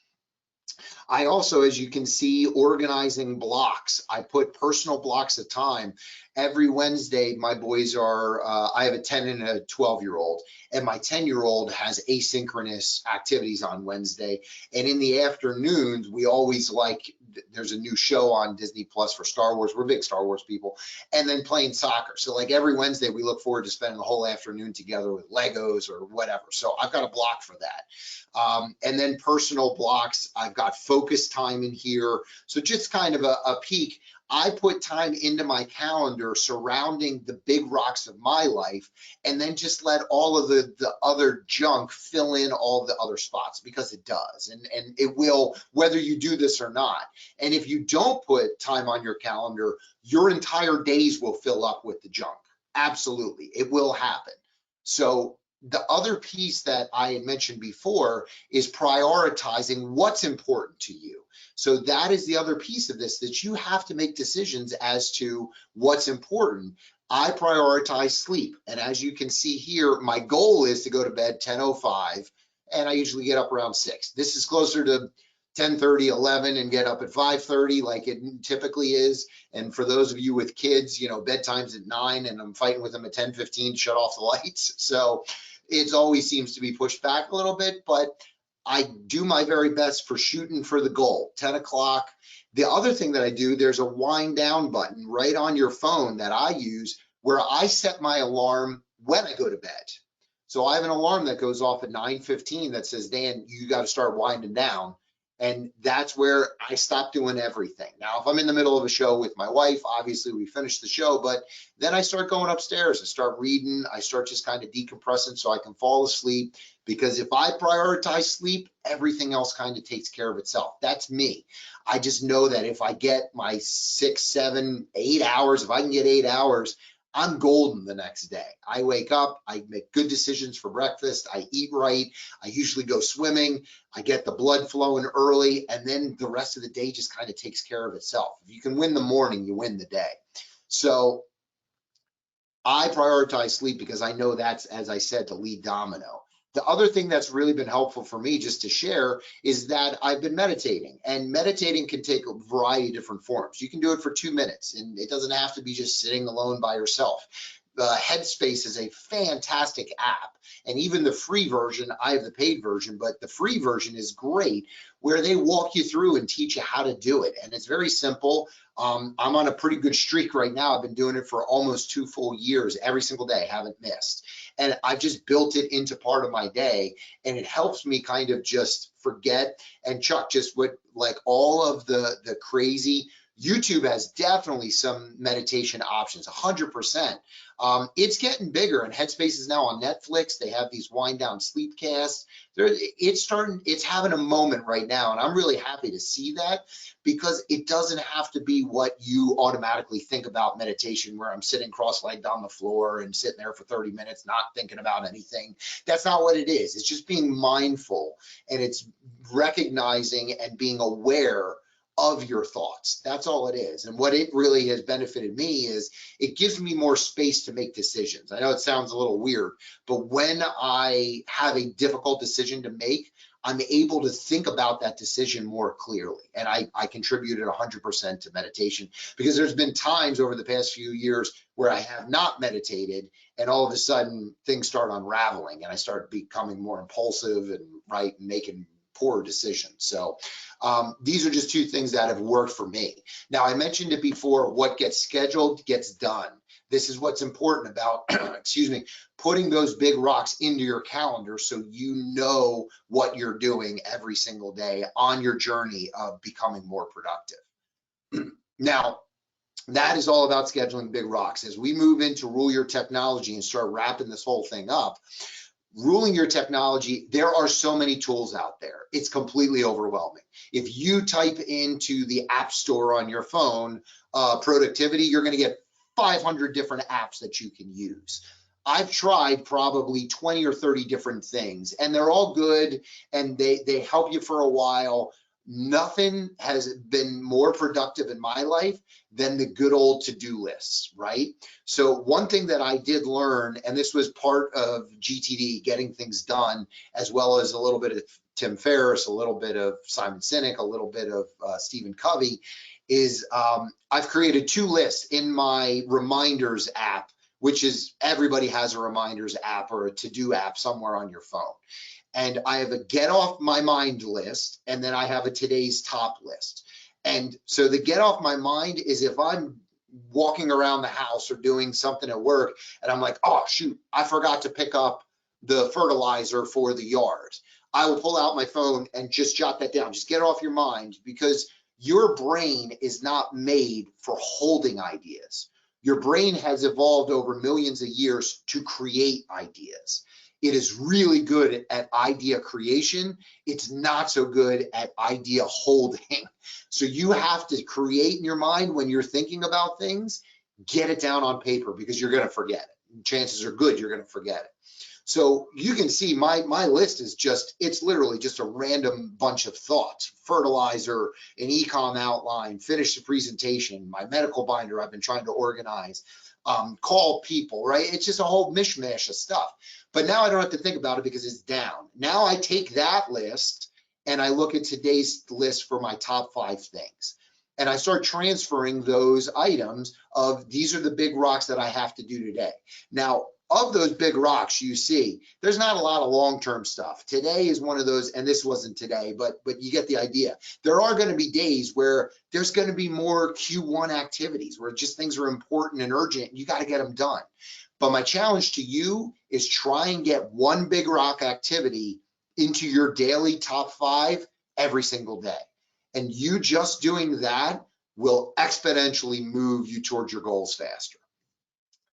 I also, as you can see, organizing blocks. I put personal blocks of time. Every Wednesday, my boys are, I have a 10 and a 12-year-old, and my 10-year-old has asynchronous activities on Wednesday. And in the afternoons, we always there's a new show on Disney Plus for Star Wars. We're big Star Wars people. And then playing soccer. So like every Wednesday, we look forward to spending the whole afternoon together with Legos or whatever. So I've got a block for that. And then personal blocks, I've got focus time in here. So just kind of a peek. I put time into my calendar surrounding the big rocks of my life, and then just let all of the other junk fill in all the other spots, because it does. And it will, whether you do this or not. And if you don't put time on your calendar, your entire days will fill up with the junk. Absolutely, it will happen. So the other piece that I had mentioned before is prioritizing what's important to you. So that is the other piece of this, that you have to make decisions as to what's important. I prioritize sleep. And as you can see here, my goal is to go to bed 10:05, and I usually get up around 6. This is closer to 10:30, 11, and get up at 5:30 like it typically is. And for those of you with kids, bedtime's at 9, and I'm fighting with them at 10:15 to shut off the lights. So it always seems to be pushed back a little bit, but I do my very best for shooting for the goal, 10 o'clock. The other thing that I do, there's a wind down button right on your phone that I use, where I set my alarm when I go to bed. So I have an alarm that goes off at 9:15 that says, Dan, you got to start winding down. And that's where I stop doing everything. Now, if I'm in the middle of a show with my wife, obviously we finish the show, but then I start going upstairs, I start reading, I start just kind of decompressing so I can fall asleep. because if I prioritize sleep, everything else kind of takes care of itself. That's me. I just know that if I get my 6, 7, 8 hours, if I can get 8 hours, I'm golden the next day. I wake up, I make good decisions for breakfast, I eat right, I usually go swimming, I get the blood flowing early, and then the rest of the day just kind of takes care of itself. If you can win the morning, you win the day. So I prioritize sleep because I know that's, as I said, the lead domino. The other thing that's really been helpful for me just to share is that I've been meditating, and meditating can take a variety of different forms. You can do it for 2 minutes, and it doesn't have to be just sitting alone by yourself. Headspace is a fantastic app, and even the free version, I have the paid version, but the free version is great, where they walk you through and teach you how to do it. And it's very simple. I'm on a pretty good streak right now. I've been doing it for almost 2 full years, every single day, haven't missed. And I've just built it into part of my day, and it helps me kind of just forget. And Chuck, just what, like all of the crazy, YouTube has definitely some meditation options, 100%. It's getting bigger, and Headspace is now on Netflix. They have these wind down sleep casts. It's having a moment right now, and I'm really happy to see that, because it doesn't have to be what you automatically think about meditation, where I'm sitting cross-legged on the floor and sitting there for 30 minutes, not thinking about anything. That's not what it is. It's just being mindful, and it's recognizing and being aware of your thoughts. That's all it is. And what it really has benefited me is it gives me more space to make decisions. I know it sounds a little weird, but when I have a difficult decision to make, I'm able to think about that decision more clearly. And I contributed 100% to meditation, because there's been times over the past few years where I have not meditated, and all of a sudden things start unraveling, and I start becoming more impulsive and making poor decisions. So these are just 2 things that have worked for me. Now, I mentioned it before, what gets scheduled gets done. This is what's important about, excuse me, putting those big rocks into your calendar, so you know what you're doing every single day on your journey of becoming more productive. Now, that is all about scheduling big rocks. As we move into Rule Your Technology and start wrapping this whole thing up, ruling your technology, there are so many tools out there. It's completely overwhelming. If you type into the App Store on your phone, productivity, you're going to get 500 different apps that you can use. I've tried probably 20 or 30 different things, and they're all good, and they help you for a while. Nothing has been more productive in my life than the good old to-do lists, right? So one thing that I did learn, and this was part of GTD, getting things done, as well as a little bit of Tim Ferriss, a little bit of Simon Sinek, a little bit of Stephen Covey, is I've created 2 lists in my reminders app, which is, everybody has a reminders app or a to-do app somewhere on your phone. And I have a get off my mind list, and then I have a today's top list. And so the get off my mind is if I'm walking around the house or doing something at work, and I'm like, oh shoot, I forgot to pick up the fertilizer for the yard. I will pull out my phone and just jot that down. Just get it off your mind, because your brain is not made for holding ideas. Your brain has evolved over millions of years to create ideas. It is really good at idea creation. It's not so good at idea holding. So you have to create in your mind when you're thinking about things, get it down on paper, because you're going to forget it. Chances are good you're going to forget it. So you can see my list is just, it's literally just a random bunch of thoughts. Fertilizer, an ecom outline, finish the presentation, my medical binder I've been trying to organize, call people, right? It's just a whole mishmash of stuff. But now I don't have to think about it because it's down. Now I take that list and I look at today's list for my top 5 things. And I start transferring those items of, these are the big rocks that I have to do today. Now, of those big rocks you see, there's not a lot of long-term stuff. Today is one of those, and this wasn't today, but you get the idea. There are going to be days where there's going to be more Q1 activities, where just things are important and urgent, and you got to get them done. But my challenge to you is try and get one big rock activity into your daily top 5 every single day. And you just doing that will exponentially move you towards your goals faster.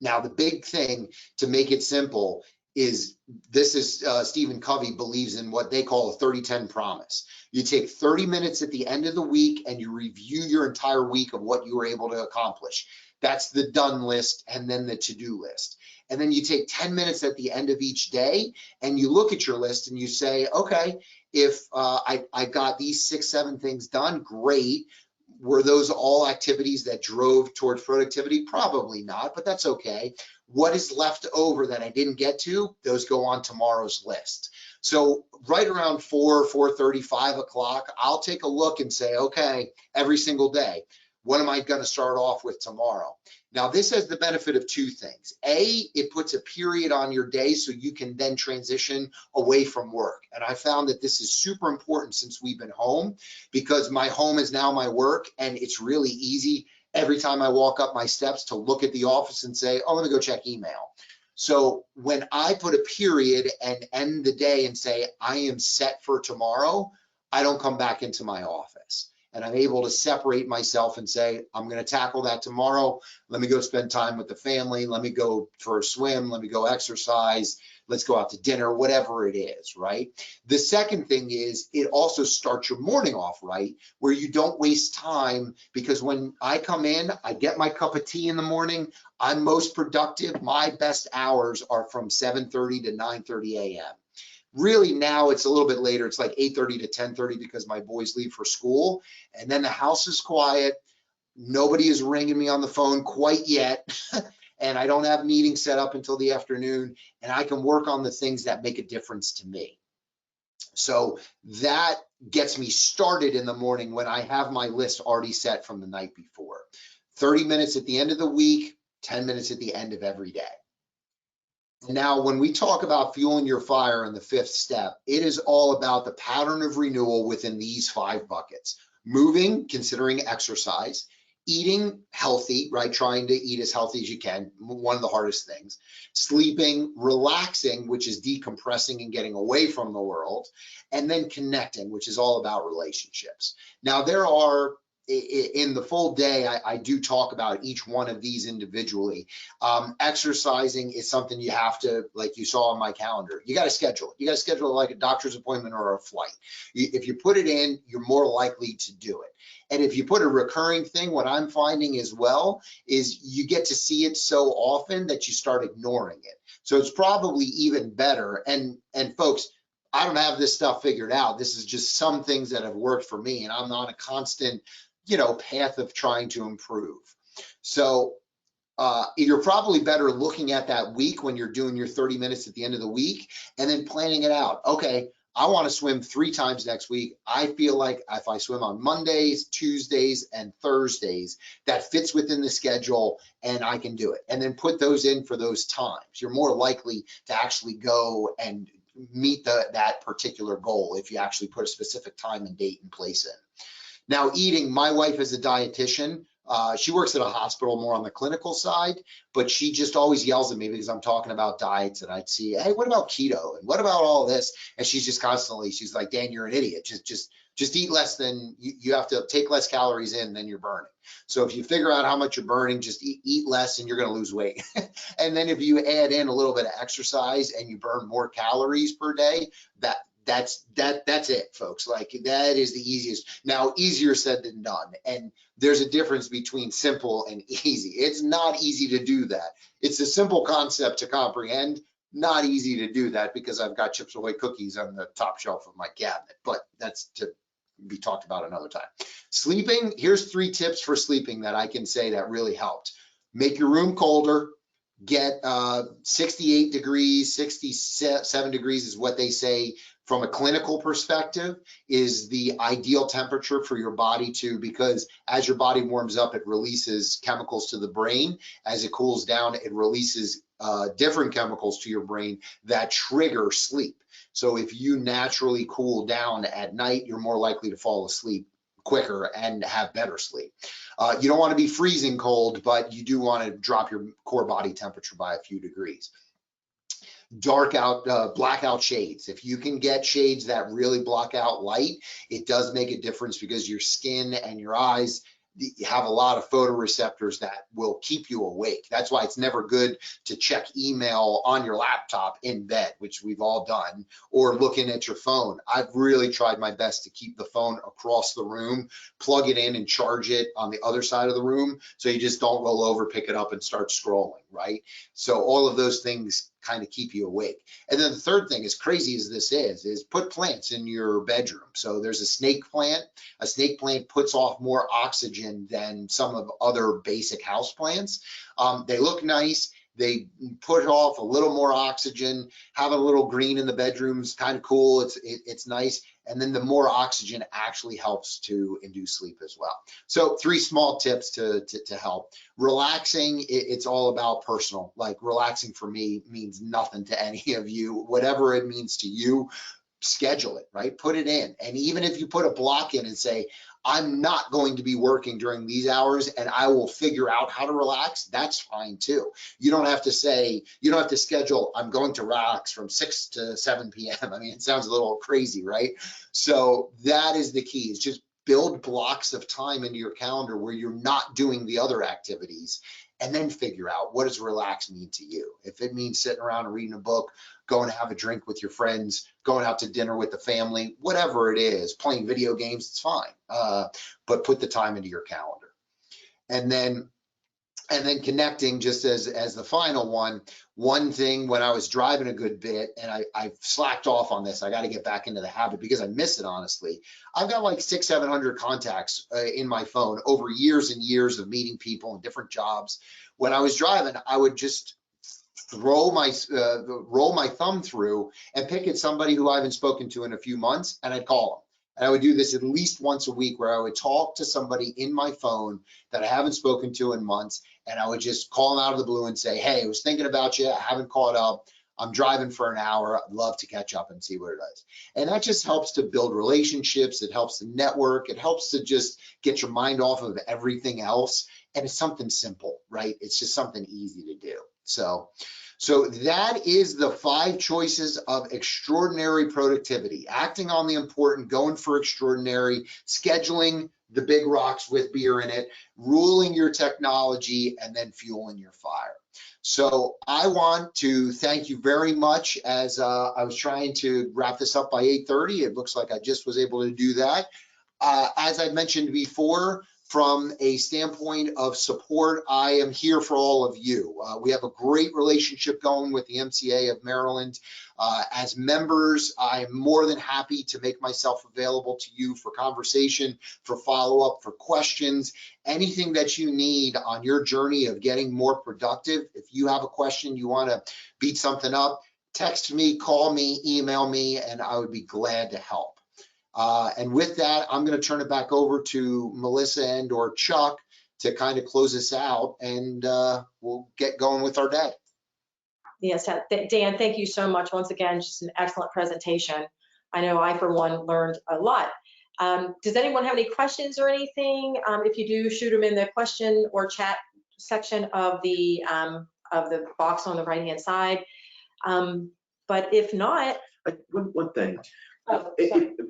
Now, the big thing to make it simple Stephen Covey believes in what they call a 30-10 promise. You take 30 minutes at the end of the week and you review your entire week of what you were able to accomplish. That's the done list and then the to-do list. And then you take 10 minutes at the end of each day and you look at your list and you say, okay, if I got these 6-7 things done, great. Were those all activities that drove towards productivity? Probably not, but that's okay. What is left over that I didn't get to? Those go on tomorrow's list. So right around 4:30, 5 o'clock, I'll take a look and say, okay, every single day, what am I going to start off with tomorrow? Now, this has the benefit of two things. A, it puts a period on your day so you can then transition away from work. And I found that this is super important since we've been home, because my home is now my work, and it's really easy every time I walk up my steps to look at the office and say, oh, let me go check email. So when I put a period and end the day and say, I am set for tomorrow, I don't come back into my office. And I'm able to separate myself and say, I'm going to tackle that tomorrow. Let me go spend time with the family. Let me go for a swim. Let me go exercise. Let's go out to dinner, whatever it is, right? The second thing is it also starts your morning off right, where you don't waste time, because when I come in, I get my cup of tea in the morning. I'm most productive. My best hours are from 7:30 to 9:30 a.m. Really now it's a little bit later. It's like 8:30 to 10:30 because my boys leave for school, and then the house is quiet. Nobody is ringing me on the phone quite yet. And I don't have meetings set up until the afternoon, and I can work on the things that make a difference to me. So that gets me started in the morning when I have my list already set from the night before. 30 minutes at the end of the week, 10 minutes at the end of every day. Now, when we talk about fueling your fire in the 5th step, it is all about the pattern of renewal within these 5 buckets. Moving, considering exercise. Eating healthy, right? Trying to eat as healthy as you can, one of the hardest things. Sleeping, relaxing, which is decompressing and getting away from the world. And then connecting, which is all about relationships. Now, there are, in the full day, I do talk about each one of these individually. Exercising is something you have to, like you saw on my calendar, you got to schedule it. You got to schedule it like a doctor's appointment or a flight. If you put it in, you're more likely to do it. And if you put a recurring thing, what I'm finding as well is you get to see it so often that you start ignoring it. So it's probably even better. And folks, I don't have this stuff figured out. This is just some things that have worked for me, and I'm on a constant, path of trying to improve. So you're probably better looking at that week when you're doing your 30 minutes at the end of the week and then planning it out. Okay, I want to swim 3 times next week. I feel like if I swim on Mondays, Tuesdays, and Thursdays, that fits within the schedule and I can do it. And then put those in for those times. You're more likely to actually go and meet that particular goal if you actually put a specific time and date and place in. Now, eating, my wife is a dietitian. She works at a hospital more on the clinical side, but she just always yells at me because I'm talking about diets, and I'd see, hey, what about keto? And what about all this? And she's just constantly, she's like, Dan, you're an idiot. Just eat less than, you have to take less calories in than you're burning. So if you figure out how much you're burning, just eat less and you're going to lose weight. And then if you add in a little bit of exercise and you burn more calories per day, that's it, folks. Like, that is the easiest. Now, easier said than done. And there's a difference between simple and easy. It's not easy to do that. It's a simple concept to comprehend, not easy to do that because I've got Chips Ahoy cookies on the top shelf of my cabinet, but that's to be talked about another time. Sleeping, here's 3 tips for sleeping that I can say that really helped. Make your room colder. Get 68 degrees, 67 degrees is what they say from a clinical perspective is the ideal temperature for your body to, because as your body warms up, it releases chemicals to the brain. As it cools down, it releases different chemicals to your brain that trigger sleep. So if you naturally cool down at night, you're more likely to fall asleep quicker and have better sleep. You don't want to be freezing cold, but you do want to drop your core body temperature by a few degrees. Blackout shades. If you can get shades that really block out light, it does make a difference because your skin and your eyes you have a lot of photoreceptors that will keep you awake. That's why it's never good to check email on your laptop in bed, which we've all done, or looking at your phone. I've really tried my best to keep the phone across the room, plug it in and charge it on the other side of the room, so you just don't roll over, pick it up and start scrolling, right? So all of those things kind of keep you awake. And then the third thing, as crazy as this is put plants in your bedroom. So there's a snake plant. A snake plant puts off more oxygen than some of other basic house plants. They look nice. They put off a little more oxygen. Having a little green in the bedroom is kind of cool. It's nice. And then the more oxygen actually helps to induce sleep as well. So 3 small tips to help. Relaxing, it's all about personal. Like relaxing for me means nothing to any of you. Whatever it means to you, schedule it, right? Put it in. And even if you put a block in and say, I'm not going to be working during these hours and I will figure out how to relax, that's fine too. You don't have to say, you don't have to schedule, I'm going to relax from 6 to 7 p.m. I mean, it sounds a little crazy, right? So that is the key, is just build blocks of time into your calendar where you're not doing the other activities, and then figure out, what does relax mean to you? If it means sitting around and reading a book, going to have a drink with your friends, going out to dinner with the family, whatever it is, playing video games, it's fine. But put the time into your calendar. And then connecting, just as the final one thing, when I was driving a good bit, and I've slacked off on this, I got to get back into the habit because I miss it, honestly. I've got like 600-700 contacts in my phone over years and years of meeting people in different jobs. When I was driving, I would just roll my thumb through and pick at somebody who I haven't spoken to in a few months, and I'd call them. And I would do this at least once a week, where I would talk to somebody in my phone that I haven't spoken to in months, and I would just call them out of the blue and say, hey, I was thinking about you, I haven't caught up, I'm driving for an hour, I'd love to catch up and see what it is. And that just helps to build relationships, it helps to network, it helps to just get your mind off of everything else. And it's something simple, right? It's just something easy to do. So that is the 5 choices of extraordinary productivity: acting on the important, going for extraordinary, scheduling the big rocks with beer in it, ruling your technology, and then fueling your fire. So I want to thank you very much. As I was trying to wrap this up by 8:30, it looks like I just was able to do that. As I mentioned before, from a standpoint of support, I am here for all of you. We have a great relationship going with the MCA of Maryland. As members, I'm more than happy to make myself available to you for conversation, for follow-up, for questions, anything that you need on your journey of getting more productive. If you have a question, you want to beat something up, text me, call me, email me, and I would be glad to help. And with that, I'm going to turn it back over to Melissa and or Chuck to kind of close us out, and we'll get going with our day. Yes, Dan, thank you so much. Once again, just an excellent presentation. I know I, for one, learned a lot. Does anyone have any questions or anything? If you do, shoot them in the question or chat section of the box on the right-hand side. But if not, one thing. Oh,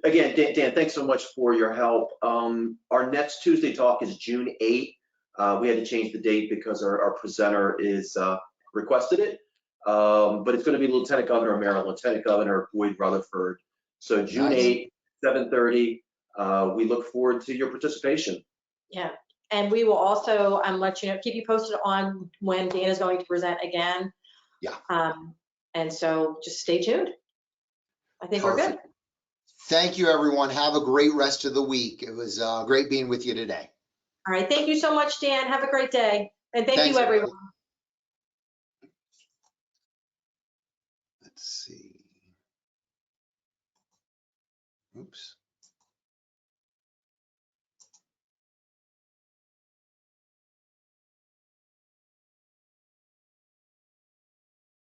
Again, Dan, thanks so much for your help. Our next Tuesday talk is June 8th. We had to change the date because our presenter is requested it. But it's going to be Lieutenant Governor of Maryland, Lieutenant Governor Boyd Rutherford. So June 8th, 7:30. We look forward to your participation. Yeah, and we will also let you know, keep you posted on when Dan is going to present again. Yeah. And so just stay tuned. I think Perfect. We're good. Thank you, everyone. Have a great rest of the week. It was great being with you today. All right. Thank you so much, Dan. Have a great day. And thank you, everyone. Let's see. Oops.